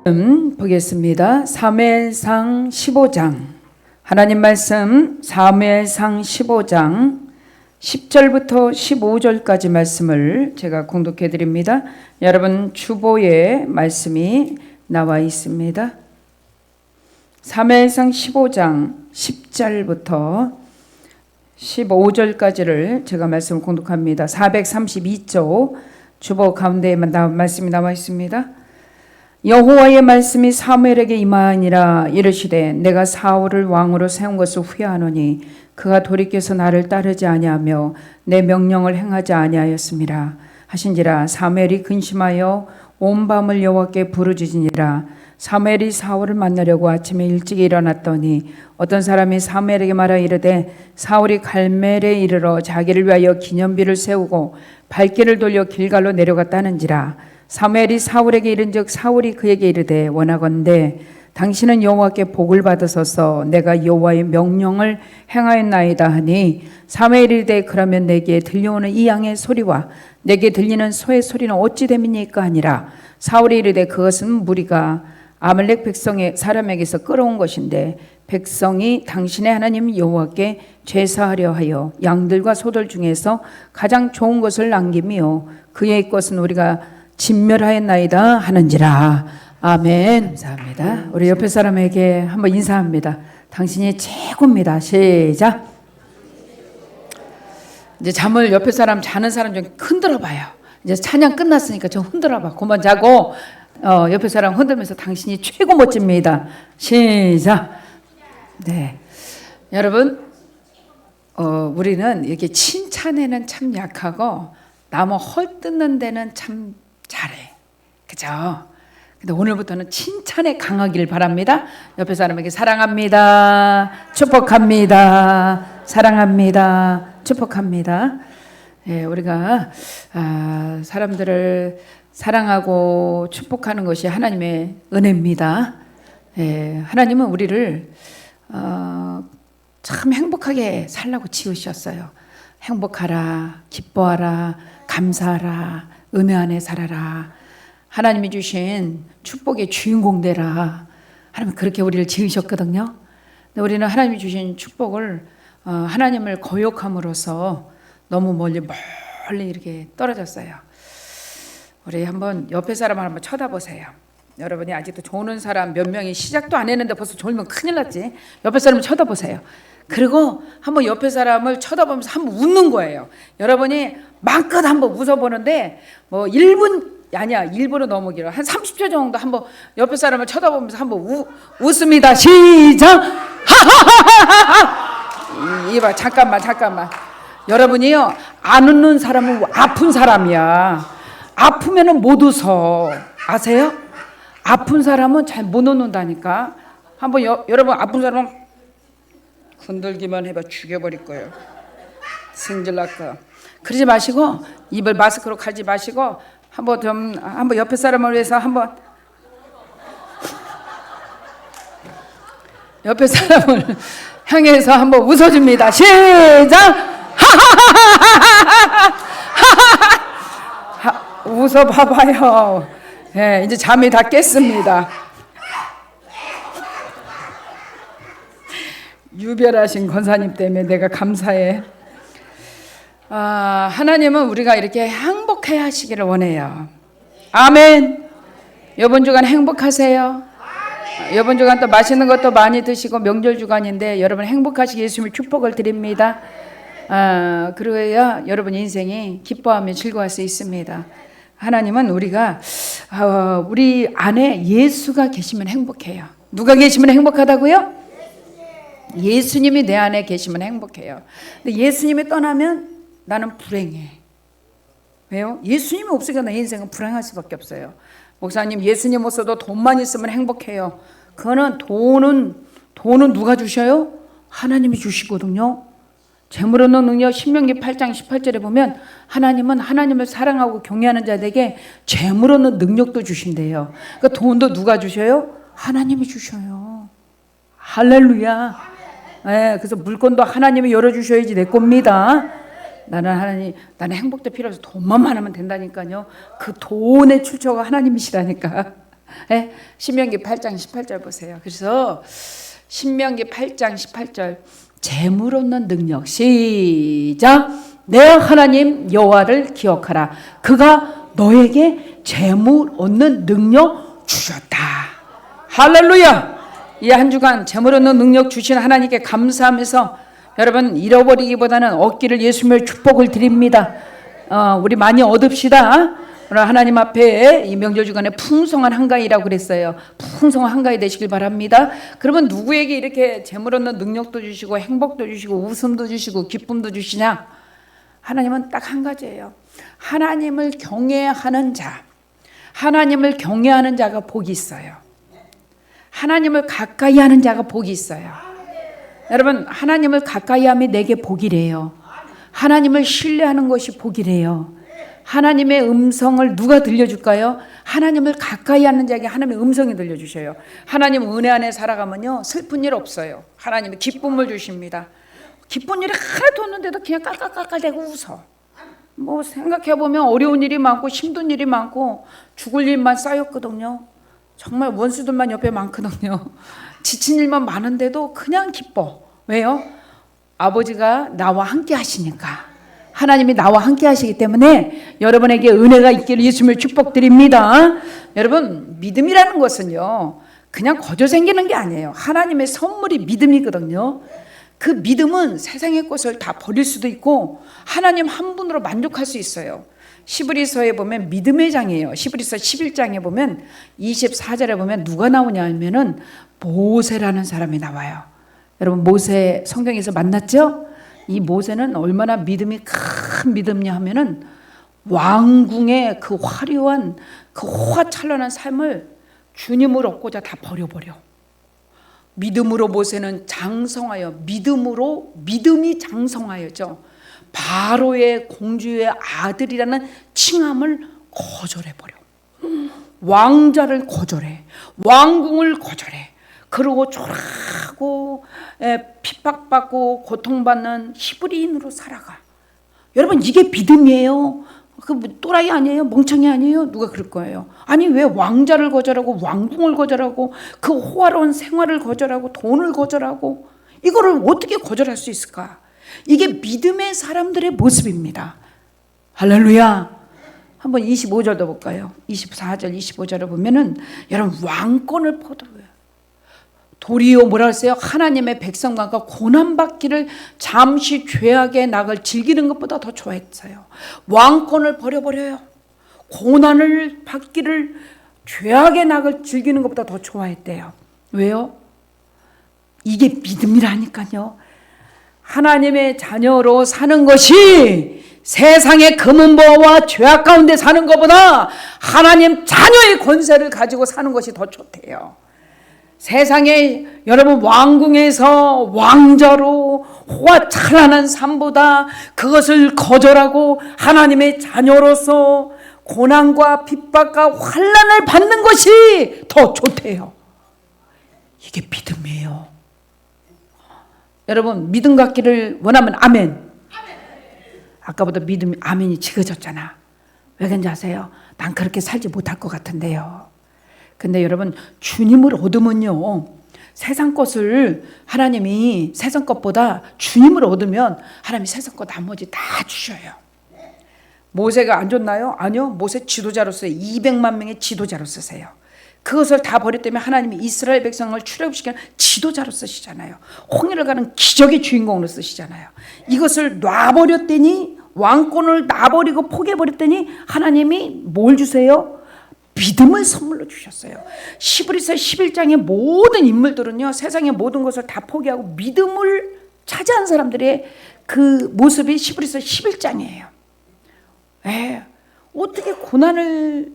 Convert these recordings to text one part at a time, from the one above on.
보겠습니다. 사무엘상 15장 하나님 말씀 사무엘상 15장 10절부터 15절까지 말씀을 제가 공독해 드립니다. 여러분 주보에 말씀이 나와 있습니다. 사무엘상 15장 10절부터 15절까지를 제가 말씀을 공독합니다. 432쪽 주보 가운데에만 말씀이 나와 있습니다. 여호와의 말씀이 사무엘에게 임하니라. 이르시되 내가 사울을 왕으로 세운 것을 후회하노니 그가 돌이켜서 나를 따르지 아니하며 내 명령을 행하지 아니하였음이라 하신지라. 사무엘이 근심하여 온 밤을 여호와께 부르짖으니라. 사무엘이 사울을 만나려고 아침에 일찍 일어났더니 어떤 사람이 사무엘에게 말하여 이르되 사울이 갈멜에 이르러 자기를 위하여 기념비를 세우고 발길을 돌려 길갈로 내려갔다는지라. 사무엘이 사울에게 이른즉 사울이 그에게 이르되 원하건대 당신은 여호와께 복을 받으소서. 내가 여호와의 명령을 행하였나이다 하니 사무엘이 이르되 그러면 내게 들려오는 이 양의 소리와 내게 들리는 소의 소리는 어찌 됨이니까 하니라. 사울이 이르되 그것은 무리가 아말렉 백성의 사람에게서 끌어온 것인데 백성이 당신의 하나님 여호와께 제사하려 하여 양들과 소들 중에서 가장 좋은 것을 남기며 그의 것은 우리가 진멸하였나이다 하는지라. 아멘. 감사합니다. 우리 옆에 사람에게 한번 인사합니다. 당신이 최고입니다. 시작. 이제 잠을 옆에 사람 자는 사람 좀 흔들어 봐요. 이제 찬양 끝났으니까 좀 흔들어 봐. 그만 자고 옆에 사람 흔들면서 당신이 최고 멋집니다. 시작. 네. 여러분 우리는 이렇게 칭찬에는 참 약하고 남 헐뜯는 데는 참 잘해. 그죠? 근데 오늘부터는 칭찬에 강하길 바랍니다. 옆에 사람에게 사랑합니다. 축복합니다. 사랑합니다. 축복합니다. 예, 우리가 사람들을 사랑하고 축복하는 것이 하나님의 은혜입니다. 예, 하나님은 우리를 참 행복하게 살라고 지으셨어요. 행복하라, 기뻐하라, 감사하라, 은혜 안에 살아라. 하나님이 주신 축복의 주인공 되라. 하나님 그렇게 우리를 지으셨거든요. 근데 우리는 하나님이 주신 축복을 하나님을 거역함으로써 너무 멀리 이렇게 떨어졌어요. 우리 한번 옆에 사람을 한번 쳐다보세요. 여러분이 아직도 조는 사람 몇 명이 시작도 안 했는데 벌써 졸면 큰일 났지. 옆에 사람을 쳐다보세요. 그리고 한번 옆에 사람을 쳐다보면서 한번 웃는 거예요. 여러분이 마음껏 한번 웃어보는데 뭐 1분 아니야, 1분은 너무 길어. 한 30초 정도 한번 옆에 사람을 쳐다보면서 한번 웃습니다. 시작. 하하하하하. 이봐, 잠깐만. 여러분이요, 안 웃는 사람은 아픈 사람이야. 아프면은 못 웃어. 아세요? 아픈 사람은 잘 못 웃는다니까. 한번 여러분 아픈 사람은 흔들기만 해봐 죽여버릴 거예요. 승질날까. 그러지 마시고 입을 마스크로 가지 마시고 한번 옆에 사람을 위해서 한번 옆에 사람을 향해서 한번 웃어줍니다. 시작. 웃어봐봐요. 예, 이제 잠이 다 깼습니다. 유별하신 권사님 때문에 내가 감사해. 하나님은 우리가 이렇게 행복해 하시기를 원해요. 아멘. 이번 주간 행복하세요. 이번 주간 또 맛있는 것도 많이 드시고 명절 주간인데 여러분 행복하시기 예수님의 축복을 드립니다. 그래야 여러분 인생이 기뻐하며 즐거워할 수 있습니다. 하나님은 우리가 우리 안에 예수가 계시면 행복해요. 누가 계시면 행복하다고요? 예수님이 내 안에 계시면 행복해요. 근데 예수님이 떠나면 나는 불행해. 왜요? 예수님이 없으니까 내 인생은 불행할 수밖에 없어요. 목사님, 예수님 없어도 돈만 있으면 행복해요. 그거는 돈은 누가 주셔요? 하나님이 주시거든요. 재물 얻는 능력 신명기 8장 18절에 보면 하나님은 하나님을 사랑하고 경외하는 자들에게 재물 얻는 능력도 주신대요. 그러니까 돈도 누가 주셔요? 하나님이 주셔요. 할렐루야. 네, 그래서 물건도 하나님이 열어주셔야지 내 겁니다. 나는 행복도 필요 없어. 돈만 많으면 된다니까요. 그 돈의 출처가 하나님이시라니까. 네? 신명기 8장 18절 보세요. 그래서 신명기 8장 18절 재물 얻는 능력 시작. 내 하나님 여호와를 기억하라. 그가 너에게 재물 얻는 능력 주셨다. 할렐루야. 이 한 주간 재물 얻는 능력 주신 하나님께 감사하면서 여러분 잃어버리기보다는 얻기를 예수님의 축복을 드립니다. 우리 많이 얻읍시다. 오늘 하나님 앞에 이 명절 주간에 풍성한 한가위라고 그랬어요. 풍성한 한가위 되시길 바랍니다. 그러면 누구에게 이렇게 재물 얻는 능력도 주시고 행복도 주시고 웃음도 주시고 기쁨도 주시냐? 하나님은 딱 한 가지예요. 하나님을 경외하는 자, 하나님을 경외하는 자가 복이 있어요. 하나님을 가까이 하는 자가 복이 있어요. 여러분 하나님을 가까이 하면 내게 복이래요. 하나님을 신뢰하는 것이 복이래요. 하나님의 음성을 누가 들려줄까요? 하나님을 가까이 하는 자에게 하나님의 음성이 들려주셔요. 하나님 은혜 안에 살아가면요 슬픈 일 없어요. 하나님이 기쁨을 주십니다. 기쁜 일이 하나도 없는데도 그냥 깔깔깔깔대고 웃어. 뭐 생각해보면 어려운 일이 많고 힘든 일이 많고 죽을 일만 쌓였거든요. 정말 원수들만 옆에 많거든요. 지친 일만 많은데도 그냥 기뻐. 왜요? 아버지가 나와 함께 하시니까. 하나님이 나와 함께 하시기 때문에 여러분에게 은혜가 있기를 예수님을 축복드립니다. 여러분 믿음이라는 것은요 그냥 거저 생기는 게 아니에요. 하나님의 선물이 믿음이거든요. 그 믿음은 세상의 것을 다 버릴 수도 있고 하나님 한 분으로 만족할 수 있어요. 시브리서에 보면 믿음의 장이에요. 시브리서 11장에 보면 24절에 보면 누가 나오냐 하면은 모세라는 사람이 나와요. 여러분 모세 성경에서 만났죠? 이 모세는 얼마나 믿음이 큰 믿음이냐 하면은 왕궁의 그 화려한 그 호화찬란한 삶을 주님을 얻고자 다 버려버려. 믿음으로 모세는 장성하여 믿음이 장성하여죠. 바로의 공주의 아들이라는 칭함을 거절해버려. 왕자를 거절해. 왕궁을 거절해. 그러고 초라하고 핍박받고 고통받는 히브리인으로 살아가. 여러분 이게 믿음이에요. 그 또라이 아니에요? 멍청이 아니에요? 누가 그럴 거예요? 아니 왜 왕자를 거절하고 왕궁을 거절하고 그 호화로운 생활을 거절하고 돈을 거절하고 이거를 어떻게 거절할 수 있을까? 이게 믿음의 사람들의 모습입니다. 할렐루야. 한번 25절도 볼까요? 24절 25절을 보면은 여러분 왕권을 포도해요. 도리어 뭐라 했어요? 하나님의 백성과 고난받기를 잠시 죄악의 낙을 즐기는 것보다 더 좋아했어요. 왕권을 버려버려요. 고난을 받기를 죄악의 낙을 즐기는 것보다 더 좋아했대요. 왜요? 이게 믿음이라니까요. 하나님의 자녀로 사는 것이 세상의 금은보화와 죄악 가운데 사는 것보다 하나님 자녀의 권세를 가지고 사는 것이 더 좋대요. 세상에 여러분 왕궁에서 왕자로 호화찬란한 삶보다 그것을 거절하고 하나님의 자녀로서 고난과 핍박과 환난을 받는 것이 더 좋대요. 이게 믿음이에요. 여러분 믿음 갖기를 원하면 아멘. 아까보다 믿음이 아멘이 지겨졌잖아. 왜 그런지 아세요? 난 그렇게 살지 못할 것 같은데요. 근데 여러분 주님을 얻으면요 세상 것을 하나님이 세상 것보다 주님을 얻으면 하나님이 세상 것 나머지 다 주셔요. 모세가 안 줬나요? 아니요. 모세 지도자로서 200만 명의 지도자로 쓰세요. 그것을 다 버렸다면 하나님이 이스라엘 백성을 출애굽시키는 지도자로 쓰시잖아요. 홍해를 가는 기적의 주인공으로 쓰시잖아요. 이것을 놔버렸더니 왕권을 놔버리고 포기해버렸더니 하나님이 뭘 주세요? 믿음을 선물로 주셨어요. 시브리서 11장의 모든 인물들은요 세상의 모든 것을 다 포기하고 믿음을 차지한 사람들의 그 모습이 시브리서 11장이에요. 어떻게 고난을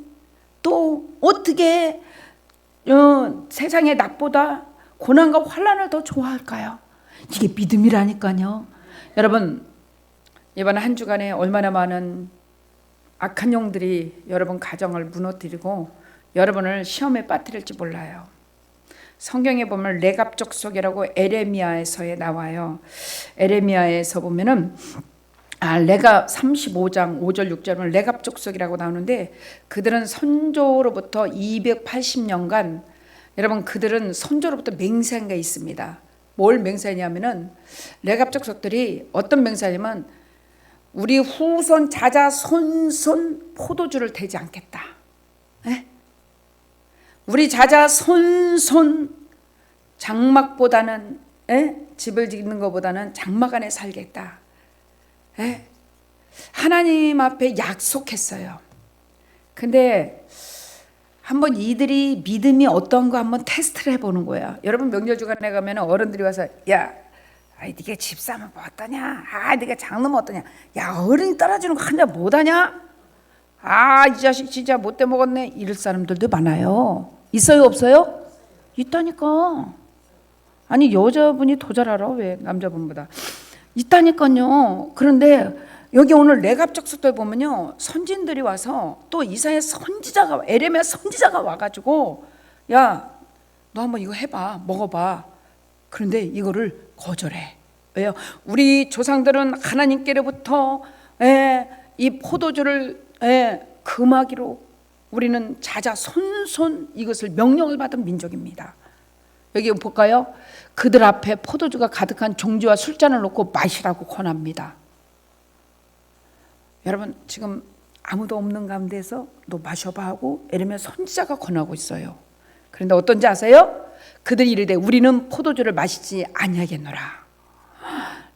또 어떻게 세상의 낙보다 고난과 환난을 더 좋아할까요? 이게 믿음이라니까요. 여러분 이번 한 주간에 얼마나 많은 악한 영들이 여러분 가정을 무너뜨리고 여러분을 시험에 빠뜨릴지 몰라요. 성경에 보면 레갑 족속이라고 에레미야에서에 나와요. 에레미야에서 보면은 레갑 35장 5절 6절은 레갑 족속이라고 나오는데 그들은 선조로부터 280년간 여러분 그들은 선조로부터 맹세한 게 있습니다. 뭘 맹세하냐면은 레갑 족속들이 어떤 맹세하냐면 우리 후손 자자손손 포도주를 대지 않겠다. 에? 우리 자자손손 장막보다는 집을 짓는 것보다는 장막 안에 살겠다. 하나님 앞에 약속했어요. 근데 한번 이들이 믿음이 어떤가 한번 테스트를 해보는 거야. 여러분 명절 주간에 가면 어른들이 와서 야, 네가 집 사면 뭐 어떠냐? 네가 장 놓으면 어떠냐? 야, 어른이 따라주는 거 한자 못하냐? 이 자식 진짜 못돼 먹었네. 이럴 사람들도 많아요. 있어요, 없어요? 있다니까. 아니 여자분이 더 잘 알아. 왜 남자분보다? 있다니까요. 그런데 여기 오늘 레갑 족속들 보면요, 선진들이 와서 또 이사야 선지자가 에레미야 선지자가 와가지고 야, 너 한번 이거 해봐, 먹어봐. 그런데 이거를 거절해. 왜요? 우리 조상들은 하나님께로부터 이 포도주를 금하기로 우리는 자자손손 이것을 명령을 받은 민족입니다. 여기 볼까요? 그들 앞에 포도주가 가득한 종지와 술잔을 놓고 마시라고 권합니다. 여러분 지금 아무도 없는 가운데서 너 마셔봐 하고 에레미야 선지자가 권하고 있어요. 그런데 어떤지 아세요? 그들이 이르되 우리는 포도주를 마시지 아니하겠노라.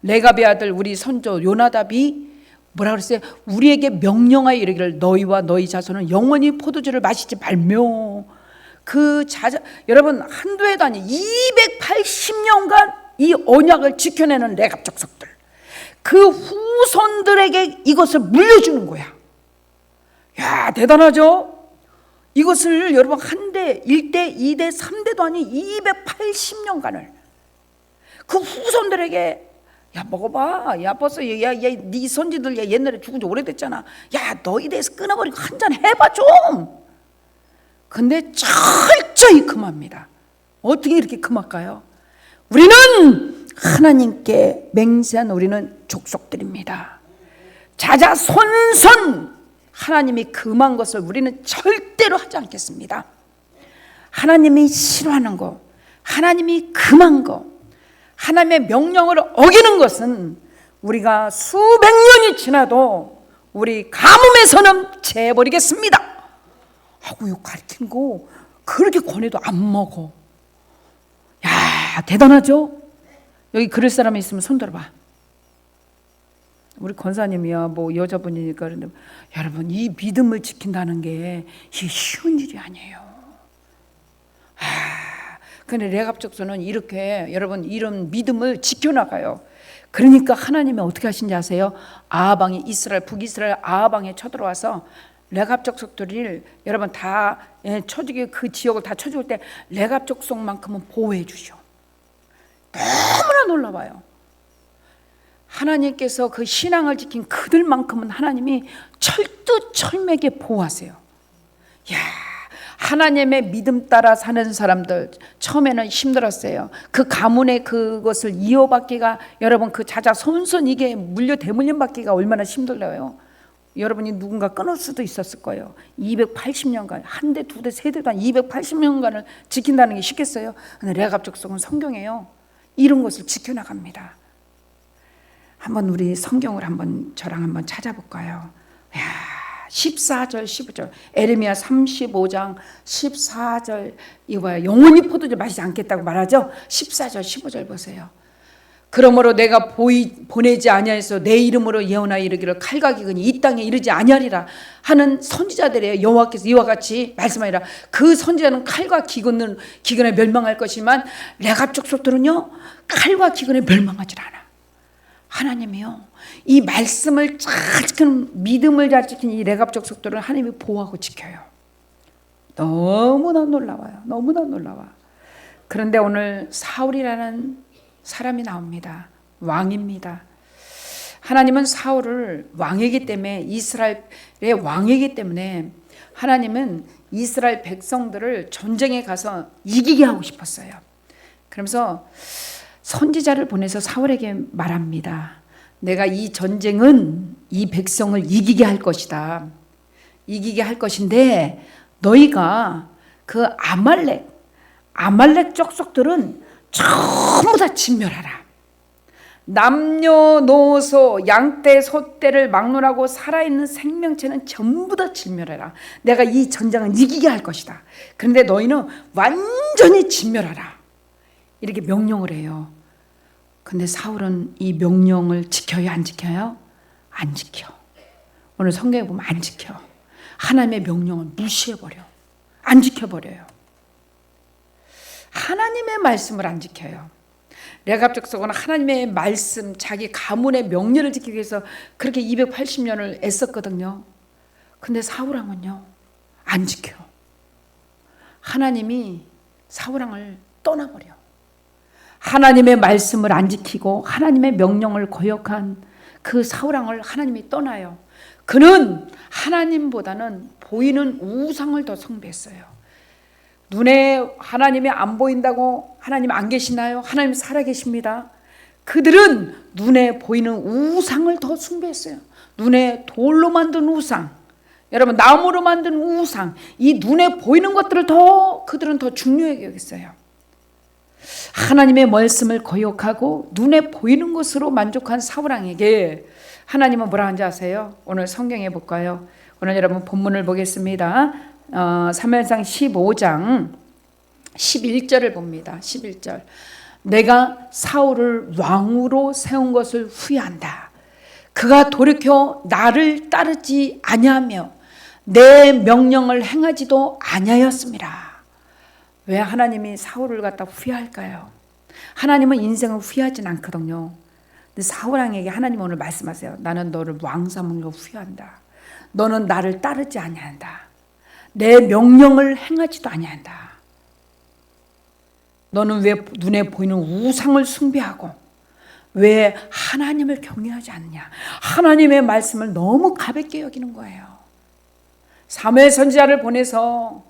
레갑의 아들 우리 선조 요나답이 뭐라 그랬어요? 우리에게 명령하여 이르기를 너희와 너희 자손은 영원히 포도주를 마시지 말며. 여러분 한두 해도 아니 280년간 이 언약을 지켜내는 레갑 족속들, 그 후손들에게 이것을 물려주는 거야. 야, 대단하죠? 이것을 여러분 한대, 1대, 2대, 3대도 아니 280년간을 그 후손들에게 야, 먹어봐. 야, 벌써 네 선지들 옛날에 죽은 지 오래됐잖아. 야, 너희 대해서 끊어버리고 한잔 해봐 좀. 근데 철저히 금합니다. 어떻게 이렇게 금할까요? 우리는 하나님께 맹세한 우리는 족속들입니다. 자자손손 하나님이 금한 것을 우리는 절대로 하지 않겠습니다. 하나님이 싫어하는 거, 하나님이 금한 거, 하나님의 명령을 어기는 것은 우리가 수백 년이 지나도 우리 가뭄에서는 재버리겠습니다 하고 이거 가르친 거 그렇게 권해도 안 먹어. 야, 대단하죠? 여기 그럴 사람이 있으면 손 들어봐. 우리 권사님이야 뭐 여자분이니까. 그런데 여러분 이 믿음을 지킨다는 게 이게 쉬운 일이 아니에요. 근데 레갑 족속은 이렇게 여러분 이런 믿음을 지켜나가요. 그러니까 하나님이 어떻게 하신지 아세요? 아하방이 이스라엘 북이스라엘 아하방에 쳐들어와서 레갑 족속들을 여러분 다 쳐주기 그 지역을 다 쳐줄 때 레갑 족속만큼은 보호해 주셔. 너무나 놀라워요. 하나님께서 그 신앙을 지킨 그들만큼은 하나님이 철두철미하게 보호하세요. 야, 하나님의 믿음 따라 사는 사람들 처음에는 힘들었어요. 그 가문의 그것을 이어받기가 여러분 그 자자손손 이게 대물림 받기가 얼마나 힘들어요. 여러분이 누군가 끊을 수도 있었을 거예요. 280년간 한 대, 두 대, 세 대도 한 280년간을 지킨다는 게 쉽겠어요? 근데 레갑 족속은 성경이에요. 이런 것을 지켜나갑니다. 한번 우리 성경을 저랑 한번 찾아볼까요? 14절 15절 에레미야 35장 14절 이거야. 영원히 포도주 마시지 않겠다고 말하죠. 14절 15절 보세요. 그러므로 내가 보내지 아니하여서 내 이름으로 예언하여 이르기를 칼과 기근이 이 땅에 이르지 아니하리라 하는 선지자들의 여호와께서 이와 같이 말씀하리라. 그 선지자는 칼과 기근에 멸망할 것이지만 레갑 족속들은요 칼과 기근에 멸망하지 않아. 하나님이요 이 말씀을 잘 지키는 믿음을 잘 지키는 이 레갑 족속들을 하나님이 보호하고 지켜요. 너무나 놀라워요. 너무나 놀라워. 그런데 오늘 사울이라는 사람이 나옵니다. 왕입니다. 하나님은 사울을 왕이기 때문에 이스라엘의 왕이기 때문에 하나님은 이스라엘 백성들을 전쟁에 가서 이기게 하고 싶었어요. 그러면서 선지자를 보내서 사울에게 말합니다. 내가 이 전쟁은 이 백성을 이기게 할 것이다. 이기게 할 것인데 너희가 그 아말렉 족속들은 전부 다 진멸하라. 남녀노소 양떼 소떼를 막론하고 살아있는 생명체는 전부 다 진멸해라. 내가 이 전쟁을 이기게 할 것이다. 그런데 너희는 완전히 진멸하라. 이렇게 명령을 해요. 근데 사울은 이 명령을 지켜요, 안 지켜요? 안 지켜. 오늘 성경에 보면 안 지켜. 하나님의 명령을 무시해버려. 안 지켜버려요. 하나님의 말씀을 안 지켜요. 레갑 족속은 하나님의 말씀, 자기 가문의 명령을 지키기 위해서 그렇게 280년을 애썼거든요. 근데 사울 왕은요, 안 지켜. 하나님이 사울 왕을 떠나버려. 하나님의 말씀을 안 지키고 하나님의 명령을 거역한 그 사울 왕을 하나님이 떠나요. 그는 하나님보다는 보이는 우상을 더 숭배했어요. 눈에 하나님이 안 보인다고 하나님 안 계시나요? 하나님 살아계십니다. 그들은 눈에 보이는 우상을 더 숭배했어요. 눈에 돌로 만든 우상, 여러분 나무로 만든 우상, 이 눈에 보이는 것들을 그들은 더 중요하게 여겼어요. 하나님의 말씀을 거역하고 눈에 보이는 것으로 만족한 사울 왕에게 하나님은 뭐라 하는지 아세요? 오늘 성경에 볼까요? 오늘 여러분 본문을 보겠습니다. 사무엘상 15장 11절을 봅니다. 11절. 내가 사울을 왕으로 세운 것을 후회한다. 그가 돌이켜 나를 따르지 아니하며 내 명령을 행하지도 아니하였습니다. 왜 하나님이 사울을 갖다 후회할까요? 하나님은 인생을 후회하진 않거든요. 근데 사울 왕에게 하나님 오늘 말씀하세요. 나는 너를 왕 삼은 걸 후회한다. 너는 나를 따르지 아니한다. 내 명령을 행하지도 아니한다. 너는 왜 눈에 보이는 우상을 숭배하고 왜 하나님을 경외하지 않냐? 하나님의 말씀을 너무 가볍게 여기는 거예요. 사무엘 선지자를 보내서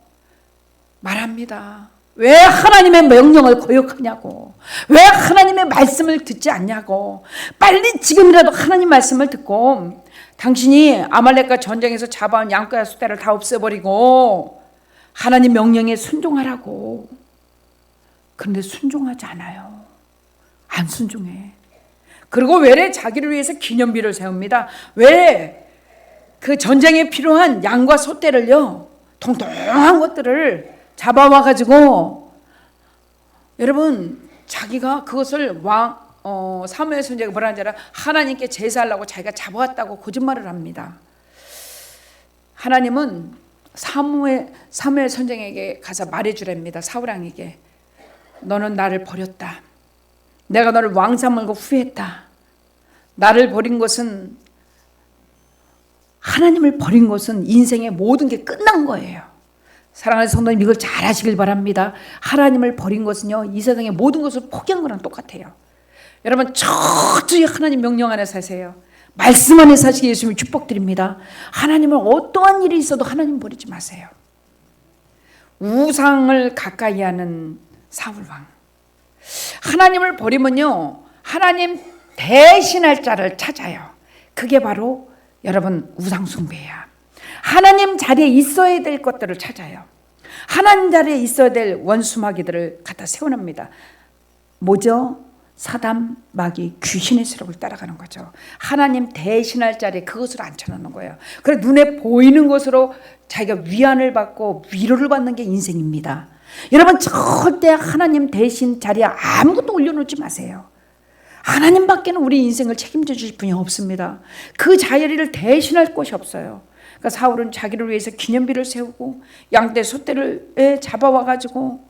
말합니다. 왜 하나님의 명령을 거역하냐고, 왜 하나님의 말씀을 듣지 않냐고, 빨리 지금이라도 하나님 말씀을 듣고 당신이 아말렉과 전쟁에서 잡아온 양떼와 소떼를 다 없애버리고 하나님 명령에 순종하라고. 그런데 순종하지 않아요. 안 순종해. 그리고 왜 자기를 위해서 기념비를 세웁니다. 왜 그 전쟁에 필요한 양과 소떼를요, 통통한 것들을 잡아와가지고, 여러분 자기가 그것을 사무엘 선지자가 뭐라 하는지 알아? 하나님께 제사하려고 자기가 잡아왔다고 거짓말을 합니다. 하나님은 사무엘 선지자에게 가서 말해주랍니다. 사울 왕에게 너는 나를 버렸다. 내가 너를 왕 삼은 거 후회했다. 나를 버린 것은, 하나님을 버린 것은 인생의 모든 게 끝난 거예요. 사랑하는 성도님, 이걸 잘 하시길 바랍니다. 하나님을 버린 것은요, 이 세상의 모든 것을 포기한 거랑 똑같아요. 여러분 철저히 하나님 명령 안에 사세요. 말씀 안에 사시기 예수님이 축복드립니다. 하나님을 어떠한 일이 있어도 하나님 버리지 마세요. 우상을 가까이 하는 사울왕, 하나님을 버리면요, 하나님 대신할 자를 찾아요. 그게 바로 여러분 우상 숭배야. 하나님 자리에 있어야 될 것들을 찾아요. 하나님 자리에 있어야 될 원수마귀들을 갖다 세워놓습니다. 뭐죠? 사단, 마귀, 귀신의 세력을 따라가는 거죠. 하나님 대신할 자리에 그것을 앉혀놓는 거예요. 그래 눈에 보이는 것으로 자기가 위안을 받고 위로를 받는 게 인생입니다. 여러분 절대 하나님 대신 자리에 아무것도 올려놓지 마세요. 하나님밖에는 우리 인생을 책임져 주실 분이 없습니다. 그 자리를 대신할 곳이 없어요. 그러니까 사울은 자기를 위해서 기념비를 세우고 양떼 소떼를 잡아와가지고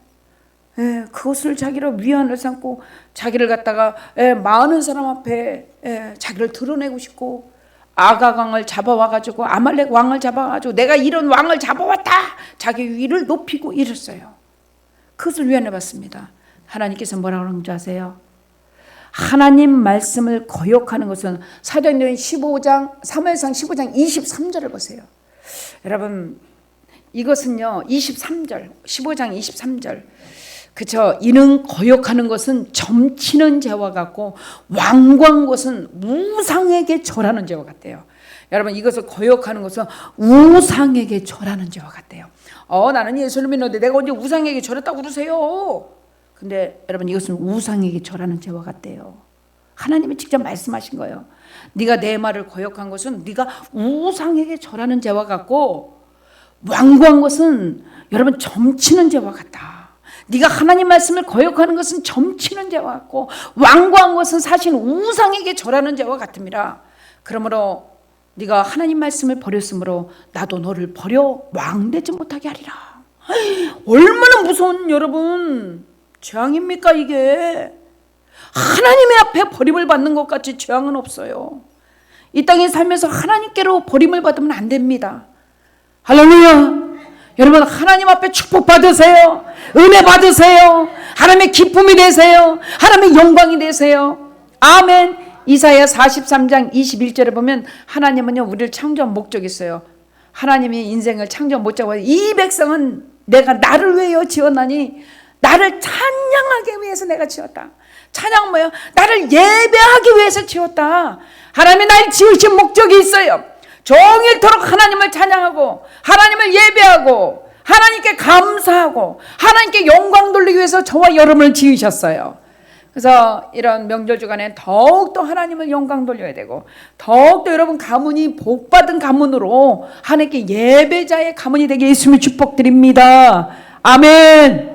그것을 자기를 위안을 삼고 자기를 갖다가 많은 사람 앞에 자기를 드러내고 싶고, 아가강을 잡아와가지고 아말렉 왕을 잡아가지고 내가 이런 왕을 잡아왔다, 자기 위를 높이고 이랬어요. 그것을 위안해봤습니다. 하나님께서 뭐라고 하는지 아세요? 하나님 말씀을 거역하는 것은 사도행전 15장, 사무엘상 15장 23절을 보세요. 여러분 이것은요 23절, 15장 23절, 그쵸? 이는 거역하는 것은 점치는 죄와 같고 완고한 것은 우상에게 절하는 죄와 같대요. 여러분, 이것을 거역하는 것은 우상에게 절하는 죄와 같대요. 나는 예수를 믿는데 내가 언제 우상에게 절했다고 그러세요? 근데 여러분, 이것은 우상에게 절하는 죄와 같대요. 하나님이 직접 말씀하신 거예요. 네가 내 말을 거역한 것은 네가 우상에게 절하는 죄와 같고, 완고한 것은 여러분 점치는 죄와 같다. 네가 하나님 말씀을 거역하는 것은 점치는 죄와 같고, 완고한 것은 사실 우상에게 절하는 죄와 같음이라. 그러므로 네가 하나님 말씀을 버렸으므로 나도 너를 버려 왕되지 못하게 하리라. 얼마나 무서운 여러분 재앙입니까 이게. 하나님의 앞에 버림을 받는 것 같이 재앙은 없어요. 이 땅에 살면서 하나님께로 버림을 받으면 안 됩니다. 할렐루야. 여러분, 하나님 앞에 축복 받으세요. 은혜 받으세요. 하나님의 기쁨이 되세요. 하나님의 영광이 되세요. 아멘. 이사야 43장 21절에 보면 하나님은요, 우리를 창조한 목적이 있어요. 하나님이 인생을 창조한 목적은 이 백성은 내가 나를 위하여 지었나니 나를 찬양하기 위해서 내가 지었다. 찬양 뭐예요? 나를 예배하기 위해서 지었다. 하나님이 날 지으신 목적이 있어요. 종일토록 하나님을 찬양하고 하나님을 예배하고 하나님께 감사하고 하나님께 영광 돌리기 위해서 저와 여러분을 지으셨어요. 그래서 이런 명절 주간에 더욱더 하나님을 영광 돌려야 되고, 더욱더 여러분 가문이 복받은 가문으로 하나님께 예배자의 가문이 되게 예수님을 축복드립니다. 아멘.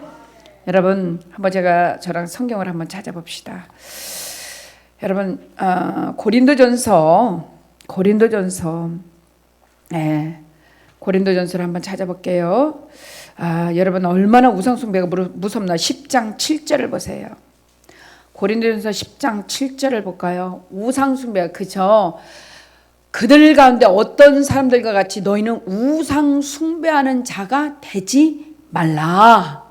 여러분, 한번 저랑 성경을 한번 찾아봅시다. 여러분, 고린도전서를 한번 찾아볼게요. 여러분, 얼마나 우상숭배가 무섭나. 10장 7절을 보세요. 고린도전서 10장 7절을 볼까요? 우상숭배가, 그죠? 그들 가운데 어떤 사람들과 같이 너희는 우상숭배하는 자가 되지 말라.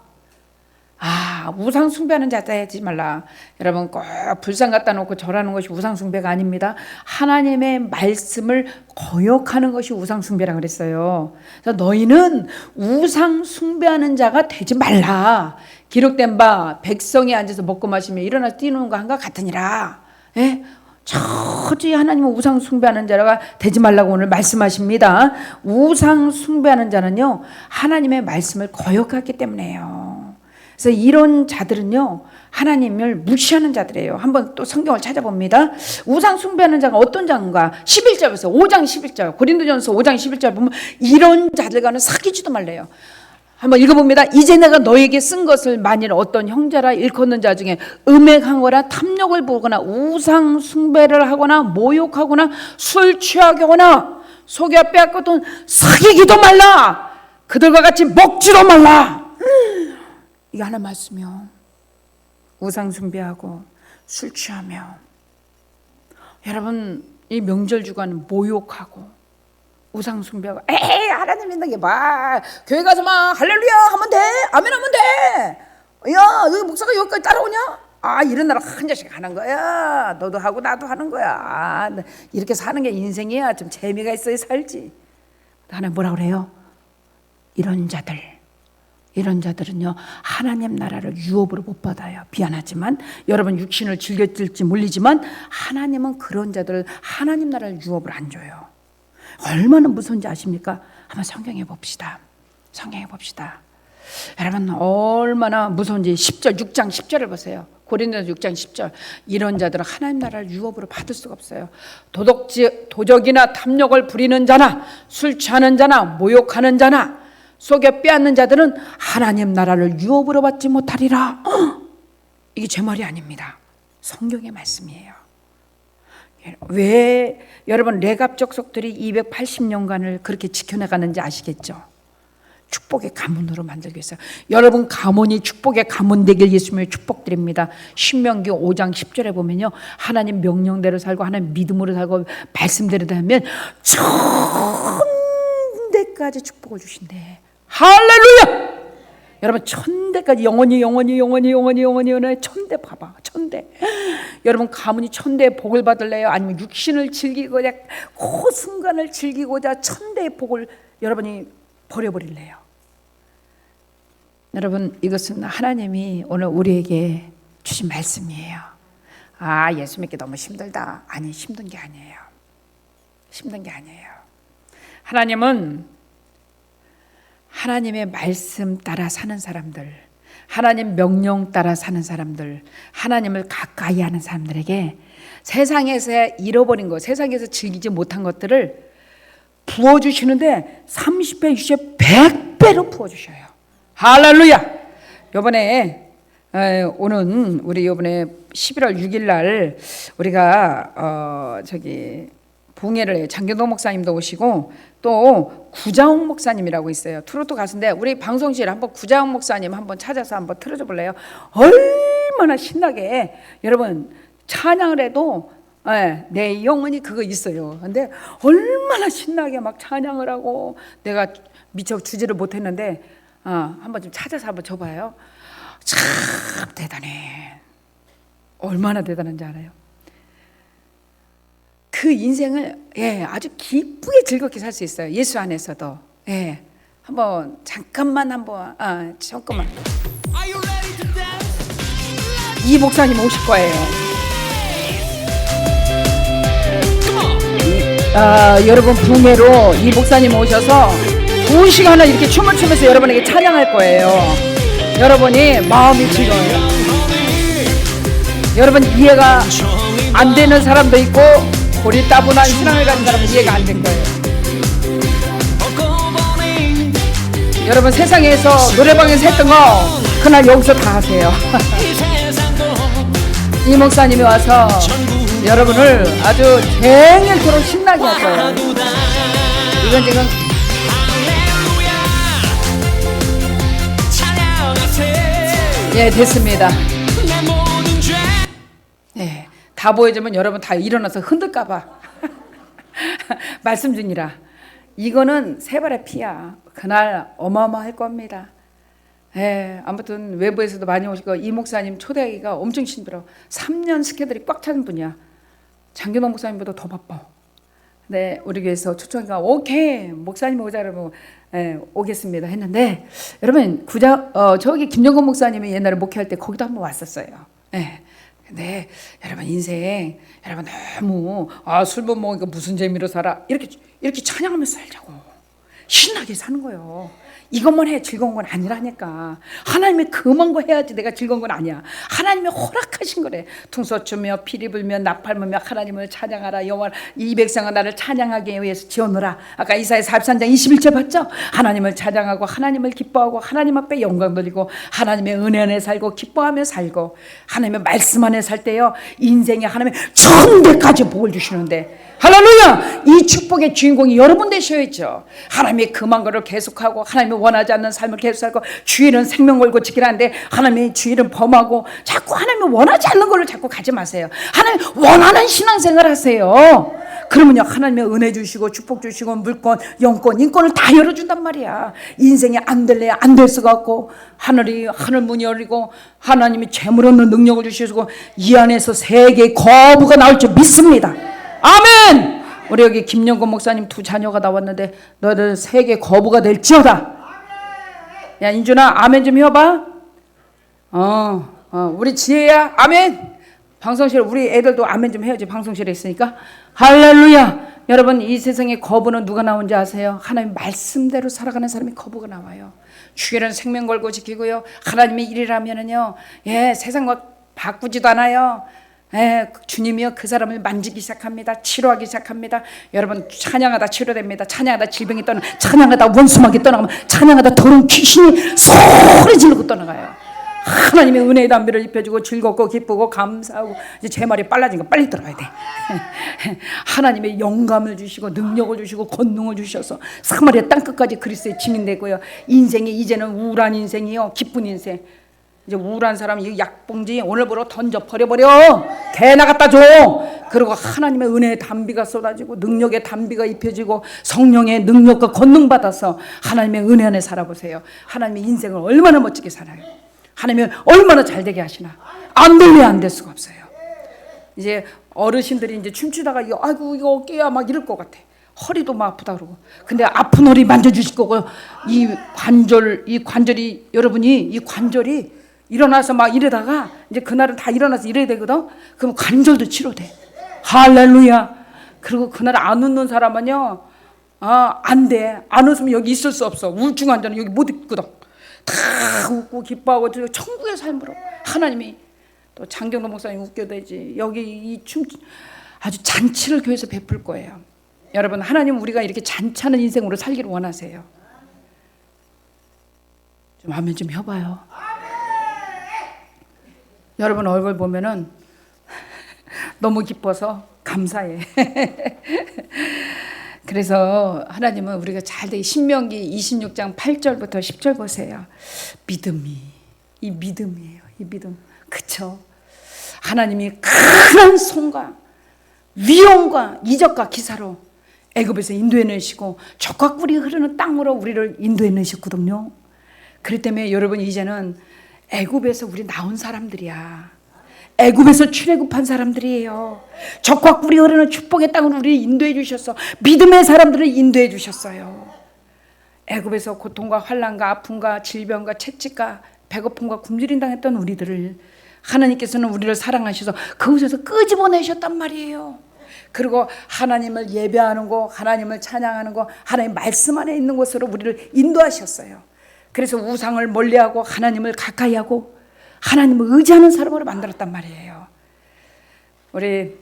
우상숭배하는 자가 되지 말라. 여러분, 꼭 불상 갖다 놓고 절하는 것이 우상숭배가 아닙니다. 하나님의 말씀을 거역하는 것이 우상숭배라 그랬어요. 그래서 너희는 우상숭배하는 자가 되지 말라. 기록된 바 백성이 앉아서 먹고 마시며 일어나서 뛰는 것과 같으니라. 예? 철저히 하나님은 우상 숭배하는 자가 되지 말라고 오늘 말씀하십니다. 우상 숭배하는 자는요, 하나님의 말씀을 거역하기 때문에요. 그래서 이런 자들은요, 하나님을 무시하는 자들이에요. 한번 또 성경을 찾아봅니다. 우상 숭배하는 자가 어떤 자인가? 11절 보세요. 5장 11절. 고린도전서 5장 11절 보면 이런 자들과는 사귀지도 말래요. 한번 읽어봅니다. 이제 내가 너에게 쓴 것을 만일 어떤 형제라 일컫는 자 중에 음행한 거나 탐욕을 보거나 우상 숭배를 하거나 모욕하거나 술 취하게 하거나 속여 빼앗거든 사귀기도 말라. 그들과 같이 먹지도 말라. 이게 하나 말씀이요. 우상 숭배하고 술 취하며, 여러분, 이 명절 주간 모욕하고 우상 숭배하고, 에이 하나님 믿는 게 막 교회 가서 막 할렐루야 하면 돼, 아멘 하면 돼. 야, 여기 목사가 여기까지 따라오냐? 이런 한 자씩 하는 거야. 너도 하고 나도 하는 거야. 이렇게 사는 게 인생이야. 좀 재미가 있어야 살지. 하나님 뭐라 그래요? 이런 자들은요, 하나님 나라를 유업으로 못 받아요. 미안하지만 여러분 육신을 즐겼을지 몰리지만 하나님은 그런 자들을 하나님 나라를 유업으로 안 줘요. 얼마나 무서운지 아십니까? 한번 성경에 봅시다. 여러분, 얼마나 무서운지 10절, 6장 10절을 보세요. 고린도전서 6장 10절. 이런 자들은 하나님 나라를 유업으로 받을 수가 없어요. 도적이나 탐욕을 부리는 자나 술 취하는 자나 모욕하는 자나 속여 빼앗는 자들은 하나님 나라를 유업으로 받지 못하리라. 이게 제 말이 아닙니다. 성경의 말씀이에요. 왜 여러분 레갑 족속들이 280년간을 그렇게 지켜나가는지 아시겠죠? 축복의 가문으로 만들기 위해서. 여러분 가문이 축복의 가문 되길 예수님을 축복드립니다. 신명기 5장 10절에 보면요, 하나님 명령대로 살고 하나님 믿음으로 살고 말씀대로 살면 천대까지 축복을 주신대. 할렐루야! 여러분 천대까지 영원히 천대 봐봐. 천대. 여러분 가문이 천대의 복을 받을래요? 아니면 육신을 즐기고자 그 순간을 즐기고자 천대의 복을 여러분이 버려버릴래요? 여러분, 이것은 하나님이 오늘 우리에게 주신 말씀이에요. 아, 예수 믿기 너무 힘들다. 아니, 힘든 게 아니에요. 힘든 게 아니에요. 하나님은 하나님의 말씀 따라 사는 사람들, 하나님 명령 따라 사는 사람들, 하나님을 가까이 하는 사람들에게 세상에서 잃어버린 것, 세상에서 즐기지 못한 것들을 부어주시는데 30배, 60배, 100배로 부어주셔요. 할렐루야! 요번에 오는 우리 요번에 11월 6일 날 우리가 봉예를 해요. 장경동 목사님도 오시고 또 구자홍 목사님이라고 있어요. 트로트 가수인데 우리 방송실에 한번 구자홍 목사님 한번 찾아서 한번 틀어줘 볼래요? 얼마나 신나게 여러분 찬양을 해도 내 영혼이 그거 있어요. 근데 얼마나 신나게 막 찬양을 하고 내가 미처 주지를 못했는데 한번 좀 찾아서 한번 줘봐요. 참 대단해. 얼마나 대단한지 알아요? 그 인생을 아주 기쁘게 즐겁게 살 수 있어요. 예수 안에서도. 한번 잠깐만 잠깐만. 이 목사님 오실 거예요. 여러분 붕해로 이 목사님 오셔서 2시간을 이렇게 춤을 추면서 여러분에게 찬양할 거예요. 여러분이 마음이 즐거워요. 여러분 이해가 안 되는 사람도 있고 우리 따분한 신앙을 가진 사람은 이해가 안 된 거예요. 여러분 세상에서 노래방에서 했던 거 그날 여기서 다 하세요. 이 목사님이 와서 여러분을 아주 쟁일토록 신나게 할 거예요. 이건 지금 됐습니다. 다 보여주면 여러분 다 일어나서 흔들까봐 말씀 중이라. 이거는 세 발의 피야. 그날 어마어마할 겁니다. 아무튼 외부에서도 많이 오시고 이 목사님 초대하기가 엄청 힘들어. 3년 스케줄이 꽉 차는 분이야. 장균호 목사님보다 더 바빠. 네, 우리 교회에서 초청이가 오케이 목사님 오자 그러면 오겠습니다 했는데 여러분 저기 김정건 목사님이 옛날에 목회할 때 거기도 한번 왔었어요. 근데 여러분 인생 여러분 너무 술 못 먹으니까 무슨 재미로 살아 이렇게 찬양하면서 살자고 신나게 사는 거예요. 이것만 해 즐거운 건 아니라니까. 하나님이 그만 거 해야지 내가 즐거운 건 아니야. 하나님이 허락하신 거래. 퉁소추며 피리 불며 나팔 불며 하나님을 찬양하라. 여호와 이 백성은 나를 찬양하기 위해서 지어놓으라. 아까 이사야 43장 21절 봤죠? 하나님을 찬양하고 하나님을 기뻐하고 하나님 앞에 영광 돌리고 하나님의 은혜 안에 살고 기뻐하며 살고 하나님의 말씀 안에 살 때요 인생에 하나님의 천대까지 복을 주시는데 할렐루야! 이 축복의 주인공이 여러분 되셔야죠. 하나님이 금한 거를 계속하고 하나님이 원하지 않는 삶을 계속 살고 주일은 생명 걸고 지키라는데 하나님이 주일은 범하고 자꾸 하나님이 원하지 않는 거를 자꾸 가지 마세요. 하나님 원하는 신앙생활 하세요. 그러면요 하나님의 은혜 주시고 축복 주시고 물권, 영권, 인권을 다 열어준단 말이야. 인생이 안 될래 안 될 수가 없고 하늘 문이 열리고 하나님이 재물 얻는 능력을 주시고 이 안에서 세계의 거부가 나올 줄 믿습니다. 아멘. 우리 여기 김영건 목사님 2 자녀가 나왔는데 너희들 세계 거부가 될지어다. 야 인준아 아멘 좀 해봐. 우리 지혜야 아멘. 방송실 우리 애들도 아멘 좀 해야지. 방송실에 있으니까. 할렐루야. 여러분 이 세상에 거부는 누가 나온지 아세요? 하나님 말씀대로 살아가는 사람이 거부가 나와요. 주일은 생명 걸고 지키고요. 하나님의 일이라면은요 세상과 바꾸지도 않아요. 주님이요 그 사람을 만지기 시작합니다. 치료하기 시작합니다. 여러분 찬양하다 치료됩니다. 찬양하다 질병이 떠나, 찬양하다 원수막이 떠나가면 찬양하다 더러운 귀신이 소리 지르고 떠나가요. 하나님의 은혜의 담비를 입혀주고 즐겁고 기쁘고 감사하고 이제 제 말이 빨라진 거 빨리 들어야 돼. 하나님의 영감을 주시고 능력을 주시고 권능을 주셔서 사마리아 땅끝까지 그리스도의 증인되고요. 인생이 이제는 우울한 인생이요 기쁜 인생. 이제 우울한 사람 이 약봉지 오늘부로 던져 버려버려. 개나 갖다 줘. 그리고 하나님의 은혜의 담비가 쏟아지고 능력의 담비가 입혀지고 성령의 능력과 권능 받아서 하나님의 은혜 안에 살아보세요. 하나님의 인생을 얼마나 멋지게 살아요. 하나님이 얼마나 잘되게 하시나. 안 되면 안 될 수가 없어요. 이제 어르신들이 이제 춤추다가 아이고 이거 어깨야 막 이럴 것 같아. 허리도 막 아프다 그러고. 근데 아픈 허리 만져주실 거고, 이 관절이, 여러분이 이 관절이 일어나서 막 이러다가 이제 그날은 다 일어나서 이래야 되거든. 그럼 관절도 치료돼. 할렐루야. 그리고 그날 안 웃는 사람은요, 안 돼. 안 웃으면 여기 있을 수 없어. 우울증 환자는 여기 못 있거든. 다 웃고 기뻐하고 천국의 삶으로 하나님이, 또 장경로 목사님 웃겨대지, 여기 이 아주 잔치를 교회에서 베풀 거예요. 여러분, 하나님 우리가 이렇게 잔치하는 인생으로 살기를 원하세요. 좀 하면 좀 해봐요. 여러분 얼굴 보면은 너무 기뻐서 감사해. 그래서 하나님은 우리가 잘 되게, 신명기 26장 8절부터 10절 보세요. 이 믿음이에요. 이 믿음. 그쵸? 하나님이 큰 손과 위엄과 이적과 기사로 애굽에서 인도해 내시고 젖과 꿀이 흐르는 땅으로 우리를 인도해 내셨거든요. 그렇기 때문에 여러분, 이제는 애굽에서 우리 나온 사람들이야. 애굽에서 출애굽한 사람들이에요. 젖과 꿀이 흐르는 축복의 땅으로 우리를 인도해 주셨어. 믿음의 사람들을 인도해 주셨어요. 애굽에서 고통과 환난과 아픔과 질병과 채찍과 배고픔과 굶주림 당했던 우리들을 하나님께서는 우리를 사랑하셔서 그곳에서 끄집어내셨단 말이에요. 그리고 하나님을 예배하는 곳, 하나님을 찬양하는 곳, 하나님 말씀 안에 있는 곳으로 우리를 인도하셨어요. 그래서 우상을 멀리하고 하나님을 가까이하고 하나님을 의지하는 사람으로 만들었단 말이에요. 우리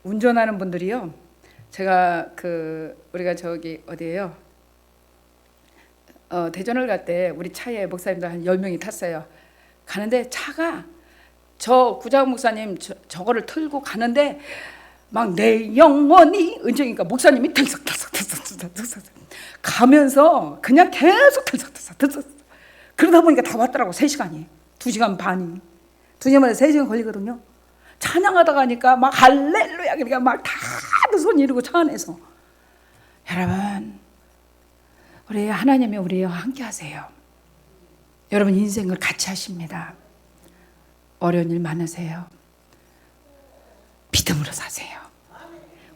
운전하는 분들이요, 제가 우리가 저기 어디예요? 대전을 갈 때 우리 차에 목사님들 한 10명이 탔어요. 가는데 차가, 저 구자원 목사님 저거를 틀고 가는데 막 내 영혼이 은정이니까 목사님이 들썩들썩 가면서 그냥 계속 들썩들썩 그러다 보니까 다 왔더라고. 3시간이 2시간 반이 2시간 3시간 걸리거든요. 찬양하다 가니까 막 할렐루야, 그러니까 막 다들 손 이루고 차 안에서. 여러분, 우리 하나님이 우리와 함께 하세요. 여러분 인생을 같이 하십니다. 어려운 일 많으세요? 믿음으로 사세요.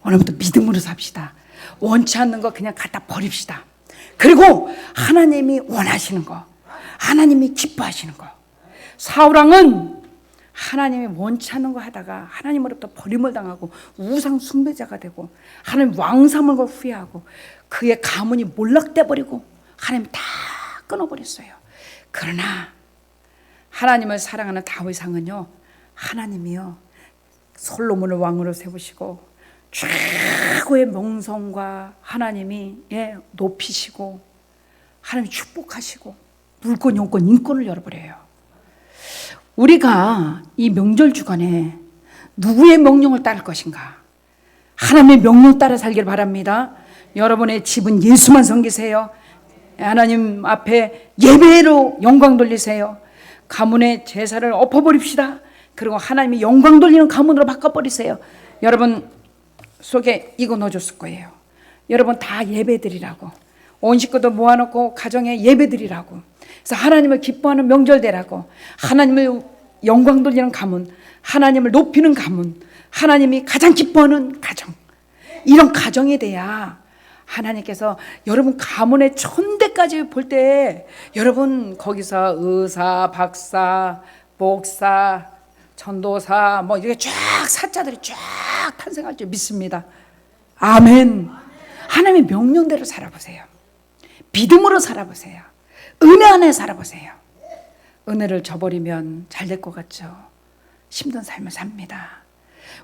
오늘부터 믿음으로 삽시다. 원치 않는 거 그냥 갖다 버립시다. 그리고 하나님이 원하시는 거, 하나님이 기뻐하시는 거. 사울왕은 하나님이 원치 않는 거 하다가 하나님으로부터 버림을 당하고 우상 숭배자가 되고 하나님 왕 삼은 걸 후회하고 그의 가문이 몰락돼 버리고 하나님이 다 끊어버렸어요. 그러나 하나님을 사랑하는 다윗왕은요, 하나님이요 솔로몬을 왕으로 세우시고 최고의 명성과 하나님이 높이시고 하나님이 축복하시고 물권, 용권, 인권을 열어버려요. 우리가 이 명절 주간에 누구의 명령을 따를 것인가? 하나님의 명령 따라 살길 바랍니다. 여러분의 집은 예수만 섬기세요. 하나님 앞에 예배로 영광 돌리세요. 가문의 제사를 엎어버립시다. 그리고 하나님이 영광 돌리는 가문으로 바꿔버리세요. 여러분 속에 이거 넣어줬을 거예요. 여러분 다 예배드리라고, 온 식구들 모아놓고 가정에 예배드리라고, 그래서 하나님을 기뻐하는 명절되라고, 하나님을 영광 돌리는 가문, 하나님을 높이는 가문, 하나님이 가장 기뻐하는 가정, 이런 가정이 돼야 하나님께서 여러분 가문의 천대까지 볼 때 여러분 거기서 의사, 박사, 목사, 전도사 뭐 이렇게 쫙 사자들이 쫙 탄생할 줄 믿습니다. 아멘. 하나님의 명령대로 살아보세요. 믿음으로 살아보세요. 은혜 안에 살아보세요. 은혜를 저버리면 잘 될 것 같죠? 힘든 삶을 삽니다.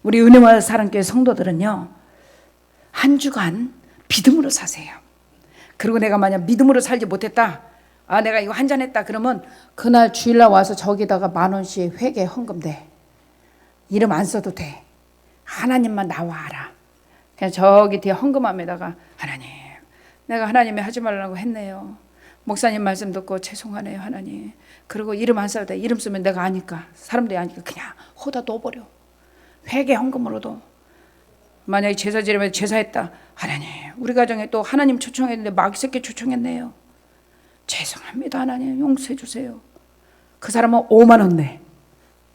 우리 은혜와 사랑교회 성도들은요, 한 주간 믿음으로 사세요. 그리고 내가 만약 믿음으로 살지 못했다, 내가 이거 한잔했다 그러면 그날 주일날 와서 저기다가 10,000원씩 회계 헌금 돼. 이름 안 써도 돼. 하나님만 나와 알아. 그냥 저기 뒤에 헌금함에다가 하나님, 내가 하나님이 하지 말라고 했네요. 목사님 말씀 듣고 죄송하네요 하나님. 그리고 이름 안 써도 돼. 이름 쓰면 내가 아니까, 사람들이 아니까 그냥 호다 넣어버려. 회계 헌금으로도. 만약에 제사 지내면 제사했다, 하나님 우리 가정에 또 하나님 초청했는데 마귀새끼 초청했네요. 죄송합니다 하나님, 용서해 주세요. 그 사람은 50,000원 내.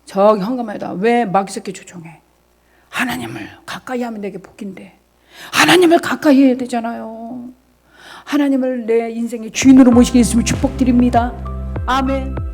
저기 헌금에다 왜 마귀새끼 초청해? 하나님을 가까이 하면 내게 복인데 하나님을 가까이 해야 되잖아요. 하나님을 내 인생의 주인으로 모시게 했으면 축복드립니다. 아멘.